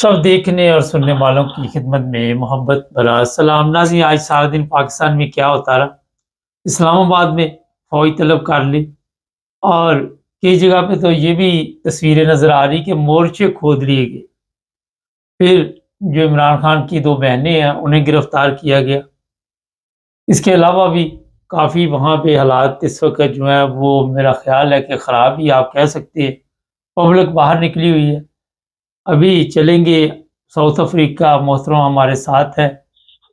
سب دیکھنے اور سننے والوں کی خدمت میں محبت بھرا سلام۔ ناظرین، آج سارا دن پاکستان میں کیا ہوتا رہا؟ اسلام آباد میں فوج طلب کر لی، اور کئی جگہ پہ تو یہ بھی تصویریں نظر آ رہی کہ مورچے کھود لیے گئے۔ پھر جو عمران خان کی دو بہنیں ہیں انہیں گرفتار کیا گیا۔ اس کے علاوہ بھی کافی وہاں پہ حالات اس وقت جو ہیں وہ میرا خیال ہے کہ خراب ہی آپ کہہ سکتے ہیں۔ پبلک باہر نکلی ہوئی ہے۔ ابھی چلیں گے ساؤتھ افریقہ، محترم ہمارے ساتھ ہے،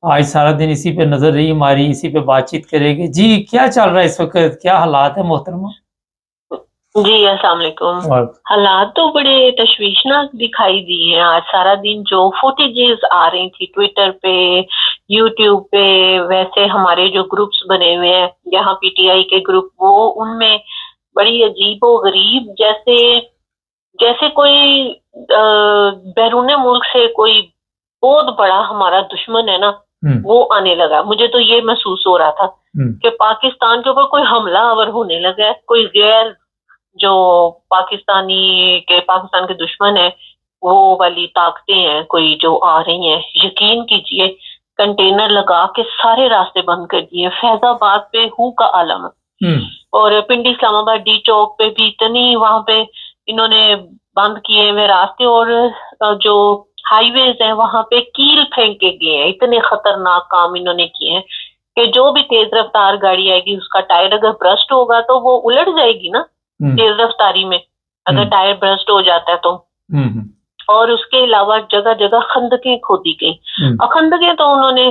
آج سارا دن اسی پہ نظر رہی ہماری، اسی پہ بات چیت کریں گے۔ جی کیا چل رہا ہے اس وقت، کیا حالات ہے محترمہ؟ جی السلام علیکم۔ حالات تو بڑے تشویشناک دکھائی دی ہیں۔ آج سارا دن جو فوٹیجز آ رہی تھی ٹویٹر پہ، یوٹیوب پہ، ویسے ہمارے جو گروپس بنے ہوئے ہیں یہاں پی ٹی آئی کے گروپ، وہ ان میں بڑی عجیب و غریب جیسے کوئی بیرون ملک سے کوئی بہت بڑا ہمارا دشمن ہے نا وہ آنے لگا۔ مجھے تو یہ محسوس ہو رہا تھا کہ پاکستان کے اوپر کوئی حملہ آور ہونے لگا ہے، کوئی غیر جو پاکستان کے دشمن ہے وہ والی طاقتیں ہیں کوئی جو آ رہی ہیں۔ یقین کیجئے کنٹینر لگا کے سارے راستے بند کر دیے۔ فیض آباد پہ ہو کا عالم ہے، اور پنڈی اسلام آباد ڈی چوک پہ بھی اتنی وہاں پہ انہوں نے بند کیے ہوئے راستے، اور جو ہائی ویز ہیں وہاں پہ کیل پھینکے گئے ہیں۔ اتنے خطرناک کام انہوں نے کیے ہیں کہ جو بھی تیز رفتار گاڑی آئے گی اس کا ٹائر اگر برسٹ ہوگا تو وہ الٹ جائے گی نا تیز رفتاری میں، اگر ٹائر برسٹ ہو جاتا ہے تو۔ اور اس کے علاوہ جگہ جگہ خندقیں کھودی گئی، اور خندقیں تو انہوں نے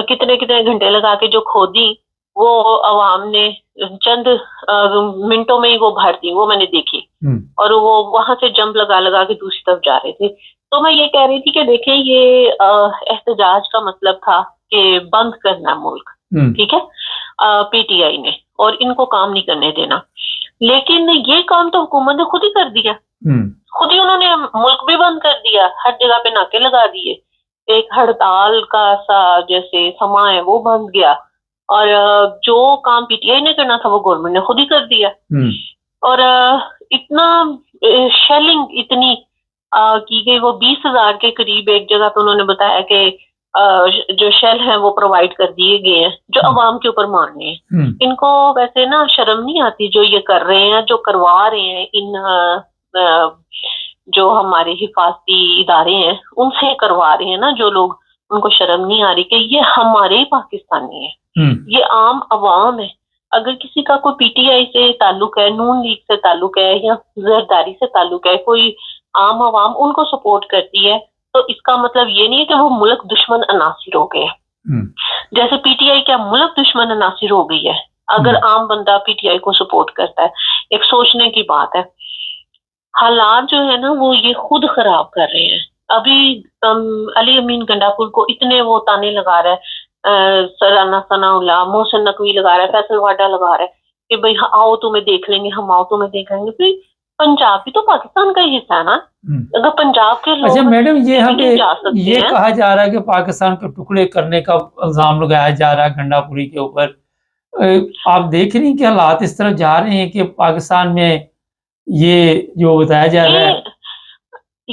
کتنے گھنٹے لگا کے جو کھودی وہ عوام نے چند منٹوں میں ہی وہ بھر دی، وہ میں نے دیکھی، اور وہ وہاں سے جمپ لگا کے دوسری طرف جا رہے تھے۔ تو میں یہ کہہ رہی تھی کہ دیکھیں یہ احتجاج کا مطلب تھا کہ بند کرنا ملک، ٹھیک ہے، پی ٹی آئی نے، اور ان کو کام نہیں کرنے دینا۔ لیکن یہ کام تو حکومت نے خود ہی کر دیا، خود ہی انہوں نے ملک بھی بند کر دیا، ہر جگہ پہ ناکے لگا دیے، ایک ہڑتال کا سا جیسے سما ہے وہ بند گیا، اور جو کام پی ٹی آئی نے کرنا تھا وہ گورنمنٹ نے خود ہی کر دیا۔ اور اتنا شیلنگ اتنی کی گئی، وہ 20,000 کے قریب ایک جگہ پہ انہوں نے بتایا کہ جو شیل ہیں وہ پرووائڈ کر دیے گئے ہیں جو عوام کے اوپر مارنے ہیں۔ ان کو ویسے نا شرم نہیں آتی جو یہ کر رہے ہیں، جو کروا رہے ہیں ان جو ہمارے حفاظتی ادارے ہیں ان سے کروا رہے ہیں نا جو لوگ، ان کو شرم نہیں آ رہی کہ یہ ہمارے ہی پاکستانی ہیں، یہ عام عوام ہے۔ اگر کسی کا کوئی پی ٹی آئی سے تعلق ہے، نون لیگ سے تعلق ہے، یا زرداری سے تعلق ہے، کوئی عام عوام ان کو سپورٹ کرتی ہے، تو اس کا مطلب یہ نہیں ہے کہ وہ ملک دشمن عناصر ہو گئے۔ جیسے پی ٹی آئی کیا ملک دشمن عناصر ہو گئی ہے اگر عام بندہ پی ٹی آئی کو سپورٹ کرتا ہے؟ ایک سوچنے کی بات ہے۔ حالات جو ہے نا وہ یہ خود خراب کر رہے ہیں۔ ابھی علی امین گنڈاپور کو اتنے وہ تانے لگا رہا ہے، سرانا ثناء اللہ، محسن نقوی لگا رہا ہے، فیصل واڈا لگا رہا ہے کہ بھئی آؤ تمہیں دیکھ لیں گے، ہم آؤ تمہیں دیکھ لیں گے۔ پھر پنجاب بھی تو پاکستان کا ہی حصہ ہے نا، اگر پنجاب کے لوگ اچھا میڈم، یہ کہا جا رہا ہے کہ پاکستان کو ٹکڑے کرنے کا الزام لگایا جا رہا ہے گنڈاپوری کے اوپر۔ آپ دیکھ رہی ہیں کہ حالات اس طرح جا رہے ہیں کہ پاکستان میں یہ جو بتایا جا رہا ہے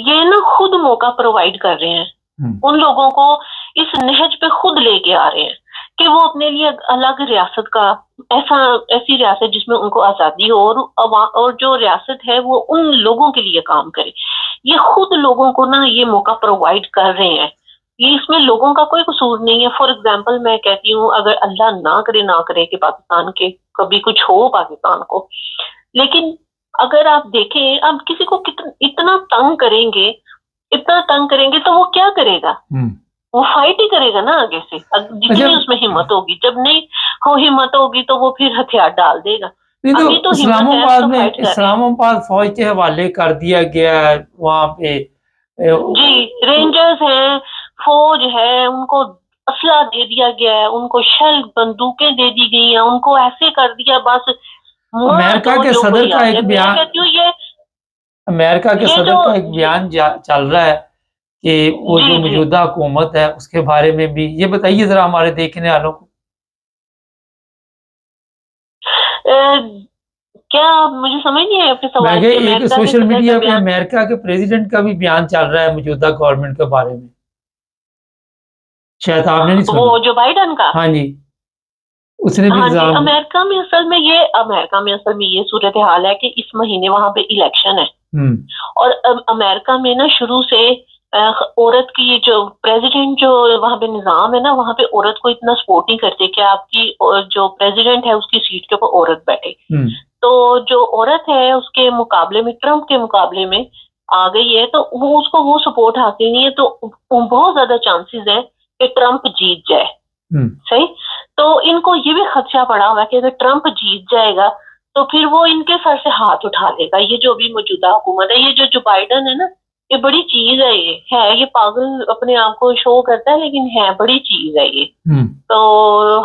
یہ نا خود موقع پرووائڈ کر رہے ہیں ان لوگوں کو، اس نہج پہ خود لے کے آ رہے ہیں کہ وہ اپنے لیے الگ ریاست کا ایسی ریاست جس میں ان کو آزادی ہو، اور جو ریاست ہے وہ ان لوگوں کے لیے کام کرے۔ یہ خود لوگوں کو نا یہ موقع پرووائڈ کر رہے ہیں، یہ اس میں لوگوں کا کوئی قصور نہیں ہے۔ فار ایگزامپل میں کہتی ہوں اگر اللہ نہ کرے کہ پاکستان کے کبھی کچھ ہو پاکستان کو، لیکن اگر آپ دیکھیں اب کسی کو اتنا تنگ کریں گے تو وہ کیا کرے گا؟ وہ فائٹ ہی کرے گا نا آگے سے، جتنی اس میں ہمت ہوگی۔ جب نہیں ہو ہمت ہوگی تو وہ پھر ہتھیار ڈال دے گا۔ تو اسلام آباد میں اسلام آباد فوج کے حوالے کر دیا گیا ہے وہاں پہ، جی رینجرز ہیں، فوج ہے، ان کو اسلحہ دے دیا گیا ہے، ان کو شل بندوقیں دے دی گئی ہیں، ان کو ایسے کر دیا بس۔ امریکہ کے صدر کا ایک بیان چل رہا ہے کہ وہ جو موجودہ حکومت ہے اس کے بارے میں بھی یہ بتائیے ذرا ہمارے دیکھنے والوں کو۔ کیا مجھے سمجھ نہیں ہے اپنے میں سوال کہ سے؟ ایک امریکہ کے سوشل صدر کا میڈیا پہ بیان، امریکہ کے پریزیڈنٹ کا بھی بیان چل رہا ہے موجودہ گورنمنٹ کے بارے میں، شاید آپ نے نہیں وہ سنا؟ جو بائیڈن کا، ہاں جی، اس نے بھی ہاں جی، الزام، امریکہ میں اصل میں یہ صورتحال ہے کہ اس مہینے وہاں پہ الیکشن ہے، ہوں اور امریکہ میں نا شروع سے عورت کی جو پریزیڈنٹ جو وہاں پہ نظام ہے نا، وہاں پہ عورت کو اتنا سپورٹ نہیں کرتے کہ آپ کی جو پریزیڈنٹ ہے اس کی سیٹ کے اوپر عورت بیٹھے. ہوں تو جو عورت ہے اس کے مقابلے میں، ٹرمپ کے مقابلے میں آ گئی ہے، تو وہ اس کو وہ سپورٹ حاصل نہیں ہے، تو بہت زیادہ چانسز ہے کہ ٹرمپ جیت جائے. ہوں صحیح. تو ان کو یہ بھی خدشہ پڑا ہوا ہے کہ اگر ٹرمپ جیت جائے گا تو پھر وہ ان کے سر سے ہاتھ اٹھا لے گا. یہ جو بھی موجودہ حکومت ہے، یہ جو بائیڈن ہے نا، یہ بڑی چیز ہے. یہ پاگل اپنے آپ کو شو کرتا ہے لیکن ہے بڑی چیز ہے یہ. ہوں تو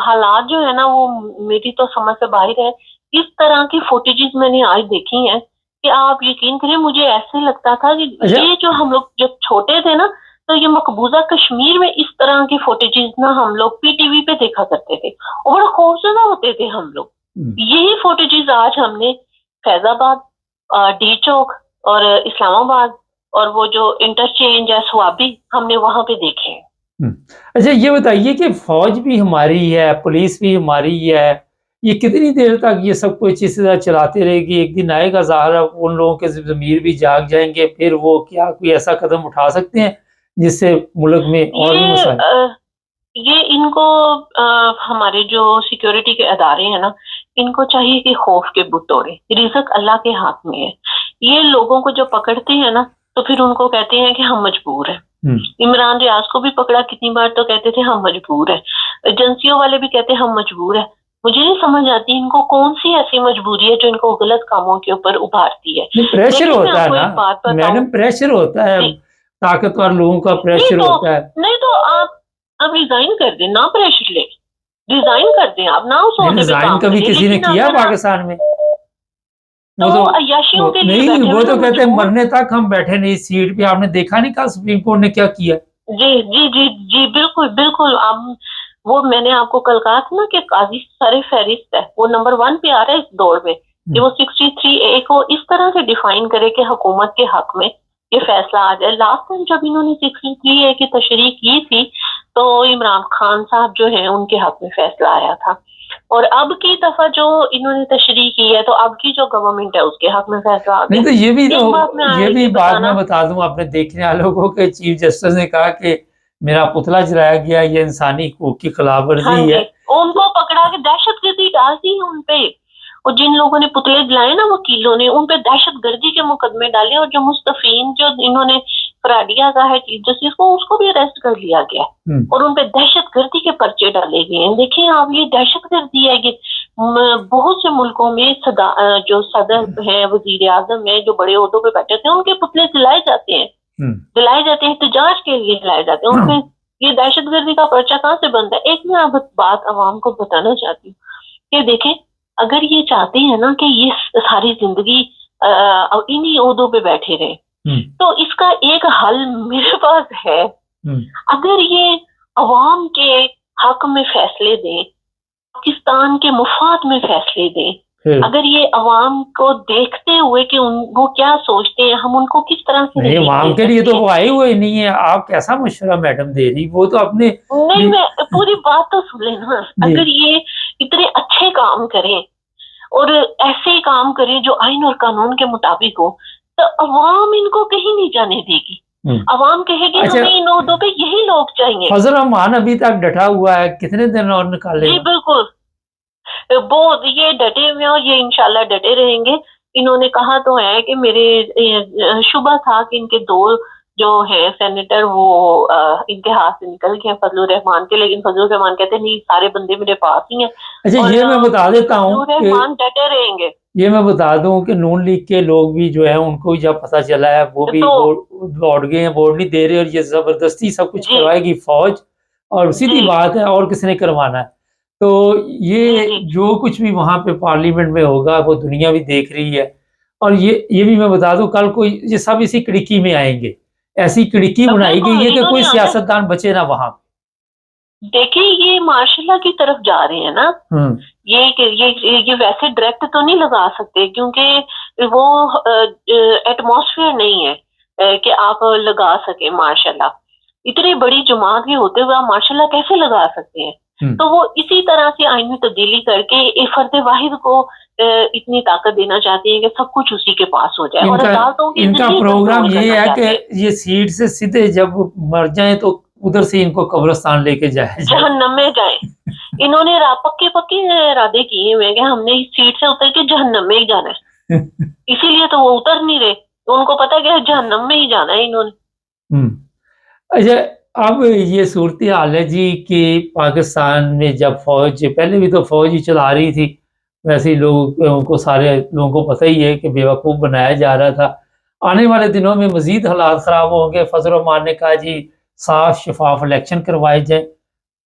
حالات جو ہے نا وہ میری تو سمجھ سے باہر ہے. اس طرح کی فوٹیجز میں نے آج دیکھی ہیں کہ آپ یقین کریں، مجھے ایسے لگتا تھا کہ یہ جو ہم لوگ جب چھوٹے تھے نا، تو یہ مقبوضہ کشمیر میں اس طرح کی فوٹیجز نا ہم لوگ پی ٹی وی پہ دیکھا کرتے تھے اور بڑے خوفزدہ ہوتے تھے ہم لوگ. یہی فوٹیجز آج ہم نے فیض آباد، ڈی چوک اور اسلام آباد اور وہ جو انٹرچینج ہے سوابی، ہم نے وہاں پہ دیکھے ہیں. اچھا یہ بتائیے کہ فوج بھی ہماری ہے، پولیس بھی ہماری ہے، یہ کتنی دیر تک یہ سب کچھ اسی طرح چلاتے رہے گی؟ ایک دن آئے گا ظاہر ان لوگوں کے ضمیر بھی جاگ جائیں گے، پھر وہ کیا کوئی ایسا قدم اٹھا سکتے ہیں جس سے ملک میں اور بھی مسائل؟ یہ ان کو ہمارے جو سیکیورٹی کے ادارے ہیں نا، ان کو چاہیے کہ خوف کے بت توڑے. رزق اللہ کے ہاتھ میں ہے. یہ لوگوں کو جو پکڑتے ہیں نا تو پھر ان کو کہتے ہیں کہ ہم مجبور ہیں. عمران ریاض کو بھی پکڑا کتنی بار تو کہتے تھے ہم مجبور ہیں. ایجنسیوں والے بھی کہتے ہیں ہم مجبور ہیں. مجھے نہیں سمجھ آتی ان کو کون سی ایسی مجبوری ہے جو ان کو غلط کاموں کے اوپر ابھارتی ہے. پریشر ہوتا ہے نا میڈم، پریشر ہوتا ہے، طاقتور لوگوں کا پریشر ہوتا ہے. نہیں تو آپ ریزائن کر دیں، نہ پریشر لے، ریزائن کر دیں آپ، نہ اس عہدے پہ کام کریں. کبھی کسی نے کیا پاکستان میں؟ عیاشیوں کے لیے نہیں، وہ تو کہتے ہیں مرنے تک ہم بیٹھے نہیں سیٹ پہ. آپ نے دیکھا نہیں کہا سپریم کورٹ نے کیا کیا؟ جی جی جی جی بالکل بالکل. وہ میں نے آپ کو کل کہا تھا نا کہ قاضی سر فہرست ہے، وہ نمبر 1 پہ آ رہا ہے اس دور میں کہ وہ 63A کو اس طرح سے ڈیفائن کرے کہ حکومت کے حق میں یہ فیصلہ آ جائے. لاسٹ ٹائم جب انہوں نے 63A کی تشریح کی تھی تو عمران خان صاحب جو ہیں ان کے حق میں فیصلہ آیا تھا، اور اب کی دفعہ جو انہوں نے تشریح کی ہے تو اب کی جو گورنمنٹ ہے اس کے حق میں فیصلہ آ گیا. نہیں تو یہ بھی بات میں بتا دوں اپنے دیکھنے والوں کو کہ چیف جسٹس نے کہا کہ میرا پتلا جلایا گیا، یہ انسانی حقوق کی خلاف ورزی ہے. ان کو پکڑا کے دہشت گردی ڈال دی ان پہ، اور جن لوگوں نے پتلے جلائے نا وکیلوں نے، ان پہ دہشت گردی کے مقدمے ڈالے، اور جو مستفین جو انہوں نے فراڈیا کا ہے چیف جسٹس کو، اس کو بھی اریسٹ کر لیا گیا اور ان پہ دہشت گردی کے پرچے ڈالے گئے ہیں. دیکھیں آپ، یہ دہشت گردی ہے. یہ بہت سے ملکوں میں جو صدر ہیں، وزیر اعظم ہیں، جو بڑے عہدوں پہ بیٹھے تھے، ان کے پتلے جلائے جاتے ہیں، احتجاج کے لیے جلائے جاتے ہیں. ان پہ یہ دہشت گردی کا پرچہ کہاں سے بنتا ہے؟ ایک میں بات عوام کو بتانا چاہتی ہوں کہ دیکھیں، اگر یہ چاہتے ہیں نا کہ یہ ساری زندگی انہی عہدوں پہ بیٹھے رہے تو اس کا ایک حل میرے پاس ہے. اگر یہ عوام کے حق میں فیصلے دیں، پاکستان کے مفاد میں فیصلے دیں، اگر یہ عوام کو دیکھتے ہوئے کہ وہ کیا سوچتے ہیں، ہم ان کو کس طرح سے نہیں، عوام کے لیے تو وہ آئے ہوئے نہیں ہے. آپ کیسا مشورہ میڈم دے رہی؟ وہ تو اپنے نہیں، میں پوری بات تو سن لینا. اگر یہ اتنے اچھے کام کریں اور ایسے کام کریں جو آئین اور قانون کے مطابق ہو، تو عوام ان کو کہیں نہیں جانے دے گی. عوام کہے گی ہمیں ان عہدوں پہ یہی لوگ چاہیے. فضل الرحمان ابھی تک ڈٹا ہوا ہے، کتنے دن اور نکالے؟ جی بالکل، بہت یہ ڈٹے ہوئے اور یہ انشاءاللہ ڈٹے رہیں گے. انہوں نے کہا تو ہے کہ میرے شبہ تھا کہ ان کے 2 جو ہیں سینیٹر وہ ان کے ہاتھ سے نکل گئے فضل الرحمان کے، لیکن فضل الرحمان کہتے نہیں، سارے بندے میرے پاس ہی ہیں. اچھا، یہ میں بتا دیتا ہوں فضل الرحمان ڈٹے رہیں گے. یہ میں بتا دوں کہ نون لیگ کے لوگ بھی جو ہیں ان کو جب پتہ چلا ہے وہ بھی لوٹ گئے ہیں، ووٹ نہیں دے رہے، اور یہ زبردستی سب کچھ کروائے گی فوج. اور سیدھی بات ہے، اور کس نے کروانا ہے؟ تو یہ جو کچھ بھی وہاں پہ پارلیمنٹ میں ہوگا وہ دنیا بھی دیکھ رہی ہے. اور یہ بھی میں بتا دوں کل کو یہ سب اسی کڑکی میں آئیں گے. ایسی کڑکی بنائی گئی ہے کہ کوئی سیاستدان بچے نہ وہاں. دیکھیں یہ مارشل لا کی طرف جا رہے ہیں نا، یہ ویسے ڈائریکٹ تو نہیں لگا سکتے کیونکہ وہ ایٹماسفیئر نہیں ہے کہ آپ لگا سکیں مارشل لا. اتنی بڑی جماعت کے ہوتے ہوئے آپ مارشل لا کیسے لگا سکتے ہیں؟ تو وہ اسی طرح سے آئین میں تبدیلی کر کے ایک فرد واحد کو اتنی طاقت دینا چاہتے ہیں کہ سب کچھ اسی کے پاس ہو جائے. اور عدالتوں کی ان کا پروگرام یہ ہے کہ یہ سیٹ سے سیدھے جب مر جائیں تو ادھر سے ان کو قبرستان لے کے جائے، جہنم میں جائیں. انہوں نے پکے ارادے کیے ہوئے کہ ہم نے اس سیٹ سے اتر کے جہنم میں ہی جانا ہے. اسی لیے تو وہ اتر نہیں رہے، ان کو پتا کہ جہنم میں ہی جانا ہے انہوں نے. اچھا اب یہ صورتحال ہے جی کہ پاکستان میں جب فوج، پہلے بھی تو فوج ہی چلا رہی تھی، ویسے ہی لوگوں کو، سارے لوگوں کو پتہ ہی ہے کہ بیوقوف بنایا جا رہا تھا. آنے والے دنوں میں مزید حالات خراب ہوں گے. فضل الرحمان نے کہا جی صاف شفاف الیکشن کروائے جائیں.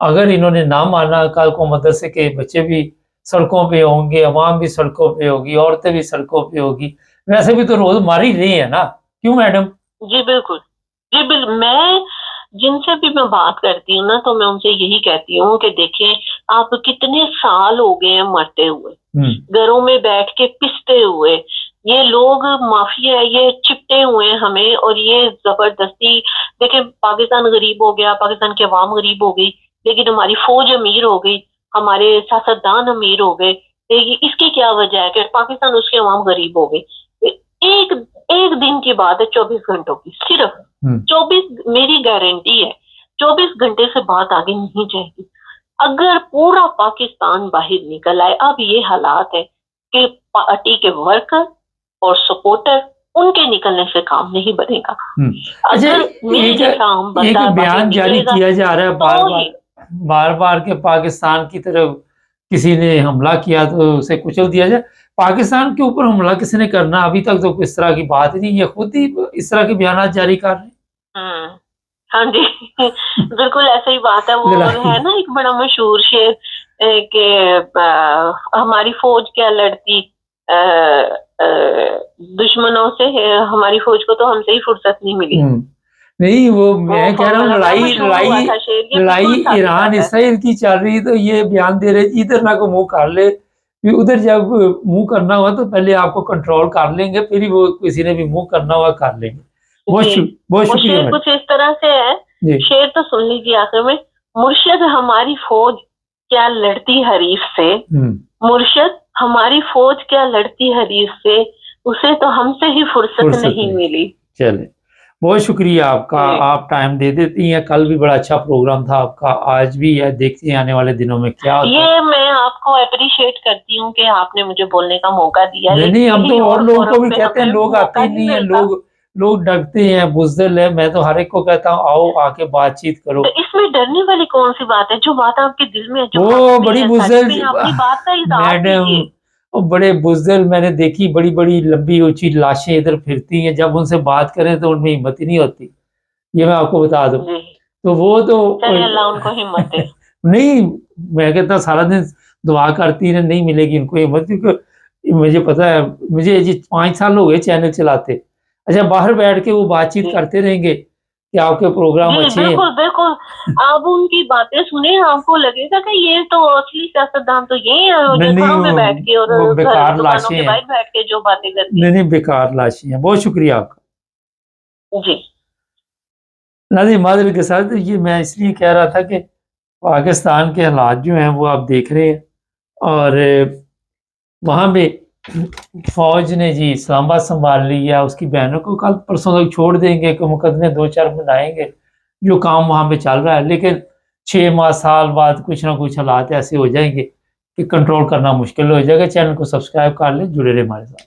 اگر انہوں نے نہ مانا، کل کو مدرسے کے بچے بھی سڑکوں پہ ہوں گے، عوام بھی سڑکوں پہ ہوگی، عورتیں بھی سڑکوں پہ ہوگی. ویسے بھی تو روز مار ہی رہے ہیں نا، کیوں میڈم؟ جی بالکل، جی بالکل. میں جن سے بھی میں بات کرتی ہوں نا تو میں ان سے یہی کہتی ہوں کہ دیکھیں آپ کتنے سال ہو گئے ہیں مرتے ہوئے، گھروں میں بیٹھ کے پستے ہوئے. یہ لوگ مافیا، یہ چپٹے ہوئے ہیں ہمیں، اور یہ زبردستی. دیکھیں پاکستان غریب ہو گیا، پاکستان کی عوام غریب ہو گئی، لیکن ہماری فوج امیر ہو گئی، ہمارے سیاستدان امیر ہو گئے. اس کی کیا وجہ ہے کہ پاکستان، اس کی عوام غریب ہو گئی. ایک دن کی بات ہے، 24 گھنٹوں کی، صرف 24. میری گارنٹی ہے 24 گھنٹے سے بات آگے نہیں جائے گی. اگر پورا پاکستان باہر نکل آئے، اب یہ حالات ہے کہ پارٹی کے ورکر اور سپورٹر، ان کے نکلنے سے کام نہیں بنے گا. ایک بیان جاری کیا جا رہا ہے بار بار کہ پاکستان کی طرف کسی نے حملہ کیا تو اسے کچل دیا جائے. پاکستان کے اوپر حملہ کسی نے کرنا، ابھی تک تو اس طرح کی بات نہیں. یہ خود ہی اس طرح کے بیانات جاری کر رہے ہیں. ہاں جی بالکل ایسا ہی بات ہے. وہ ہے نا ایک بڑا مشہور شعر کہ ہماری فوج کیا لڑتی دشمنوں سے، ہماری فوج کو تو ہم سے ہی فرصت نہیں ملی. نہیں وہ میں کہہ رہا ہوں لڑائی ایران اسرائیل کی چل رہی، تو یہ بیان دے رہے ادھر نہ کو منہ کر لے، ادھر جب منہ کرنا ہوا تو پہلے آپ کو کنٹرول کر لیں گے، پھر وہ کسی نے بھی منہ کرنا ہوا کر لیں گے. بہت شکریہ. کچھ اس طرح سے ہے، شعر تو سن لیجیے آخر میں. مرشد ہماری فوج کیا لڑتی حریف سے، مرشد ہماری فوج کیا لڑتی حریف سے، اسے تو ہم سے ہی فرصت نہیں ملی. چلے بہت شکریہ آپ کا، آپ ٹائم دے دیتی ہیں. کل بھی بڑا اچھا پروگرام تھا آپ کا، آج بھی ہے، دیکھتے ہیں آنے والے دنوں میں کیا ہوتا ہے. یہ میں آپ کو اپریشیٹ کرتی ہوں کہ آپ نے مجھے بولنے کا موقع دیا. نہیں ہم تو اور لوگوں کو بھی کہتے ہیں، لوگ آتے ہی نہیں ہیں، لوگ ڈرتے ہیں، بزدل ہے. میں تو ہر ایک کو کہتا ہوں آؤ آ کے بات چیت کرو. اس میں ڈرنے والی کون سی بات ہے؟ جو بات آپ کے دل میں ہے، وہ بڑی بزدل میڈم، بڑے بزدل میں نے دیکھی، بڑی بڑی لمبی اونچی لاشیں ادھر پھرتی ہیں، جب ان سے بات کریں تو ان میں ہمت ہی نہیں ہوتی. یہ میں آپ کو بتا دوں. تو وہ تو اللہ ان کو ہمت دے. نہیں میں کہتا سارا دن دعا کرتی ہے، نہیں ملے گی ان کو ہمت، کیونکہ مجھے پتا ہے، مجھے 5 سال ہو گئے چینل چلاتے. اچھا باہر بیٹھ کے وہ بات چیت کرتے رہیں گے کہ آپ کے پروگرام اچھے ہیں. بالکل بالکل، آپ ان کی باتیں سنیں، آپ کو لگے گا کہ یہ تو اصلی سیاستدان تو یہی ہیں جو گھروں میں بیٹھ کے اور بیکار لاشیں ہیں، باہر بیٹھ کے جو باتیں کرتی ہیں. نہیں بیکار لاشیں ہیں. بہت شکریہ آپ کا. جی ناظرین معذرت کے ساتھ یہ میں اس لیے کہہ رہا تھا کہ پاکستان کے حالات جو ہیں وہ آپ دیکھ رہے ہیں، اور وہاں پہ فوج نے جی اسلام آباد سنبھال لیا، اس کی بہنوں کو کل پرسوں تک چھوڑ دیں گے کہ مقدمے 2-4 بنائیں گے. جو کام وہاں پہ چل رہا ہے، لیکن 6 ماہ سال بعد کچھ نہ کچھ حالات ایسے ہو جائیں گے کہ کنٹرول کرنا مشکل ہو جائے گا. چینل کو سبسکرائب کر لیں، جڑے رہے ہمارے ساتھ.